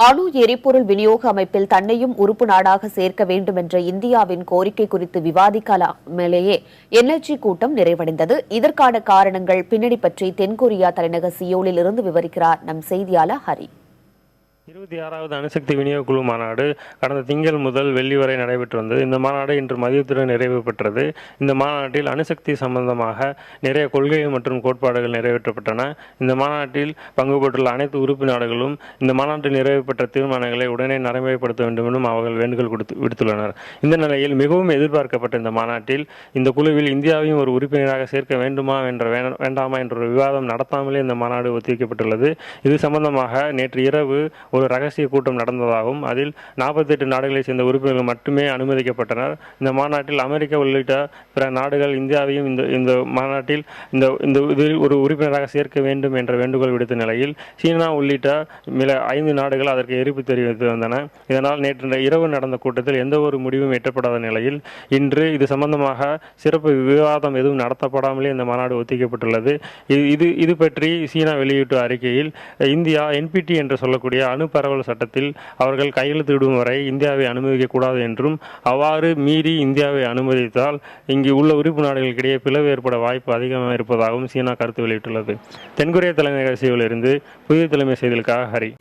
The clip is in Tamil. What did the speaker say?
அணு எரிபொருள் விநியோக அமைப்பில் தன்னையும் உறுப்பு நாடாக சேர்க்க வேண்டும் என்ற இந்தியாவின் கோரிக்கை குறித்து விவாதிக்காமலேயே என்எல்ஜி கூட்டம் நிறைவடைந்தது. இதற்கான காரணங்கள், பின்னணி பற்றி தென்கொரியா தலைநகர் சியோலில் இருந்து விவரிக்கிறார் நம் செய்தியாளர் ஹரி. 26வது அணுசக்தி விநியோக குழு மாநாடு கடந்த திங்கள் முதல் வெள்ளி வரை நடைபெற்று வந்தது. இந்த மாநாடு இன்று மதியத்துடன் நிறைவு பெற்றது. இந்த மாநாட்டில் அணுசக்தி சம்பந்தமாக நிறைய கொள்கைகள் மற்றும் கோட்பாடுகள் நிறைவேற்றப்பட்டன. இந்த மாநாட்டில் பங்கு பெற்றுள்ள அனைத்து உறுப்பு நாடுகளும் இந்த மாநாட்டில் நிறைவு பெற்ற தீர்மானங்களை உடனே நடைமுறைப்படுத்த வேண்டும் என்றும் அவர்கள் வேண்டுகோள் விடுத்துள்ளனர். இந்த நிலையில் மிகவும் எதிர்பார்க்கப்பட்ட இந்த மாநாட்டில் இந்த குழுவில் இந்தியாவையும் ஒரு உறுப்பினராக சேர்க்க வேண்டுமா வேண்டாமா என்ற ஒரு விவாதம் நடத்தாமலே இந்த மாநாடு ஒத்திவைக்கப்பட்டுள்ளது. இது சம்பந்தமாக நேற்று இரவு ஒரு ரகசிய கூட்டம் நடந்ததாகவும் அதில் 48 நாடுகளைச் சேர்ந்த உறுப்பினர்கள் மட்டுமே அனுமதிக்கப்பட்டனர். இந்த மாநாட்டில் அமெரிக்கா உள்ளிட்ட பிற நாடுகள் இந்தியாவையும் இந்த மாநாட்டில் இதில் ஒரு உறுப்பினராக சேர்க்க வேண்டும் என்ற வேண்டுகோள் விடுத்த நிலையில் சீனா உள்ளிட்ட 5 நாடுகள் அதற்கு எதிர்ப்பு தெரிவித்து வந்தன. இதனால் நேற்று இரவு நடந்த கூட்டத்தில் எந்த ஒரு முடிவும் எட்டப்படாத நிலையில் இன்று இது சம்பந்தமாக சிறப்பு விவாதம் எதுவும் நடத்தப்படாமலே இந்த மாநாடு ஒத்திவைக்கப்பட்டுள்ளது. இது பற்றி சீனா வெளியிட்ட அறிக்கையில் இந்தியா என்பிடி என்று சொல்லக்கூடிய அணு பரவல் சட்டத்தில் அவர்கள் கையெழுத்திடும் வரை இந்தியாவை அனுமதிக்கக்கூடாது என்றும், அவ்வாறு மீறி இந்தியாவை அனுமதித்தால் இங்கு உள்ள உறுப்பு நாடுகளுக்கிடையே பிளவு ஏற்பட வாய்ப்பு அதிகமாக இருப்பதாகவும் சீனா கருத்து வெளியிட்டுள்ளது. தென்கொரிய தலைநகர் சியோலில் இருந்து புதிய தலைமை செய்திகளுக்காக ஹரி.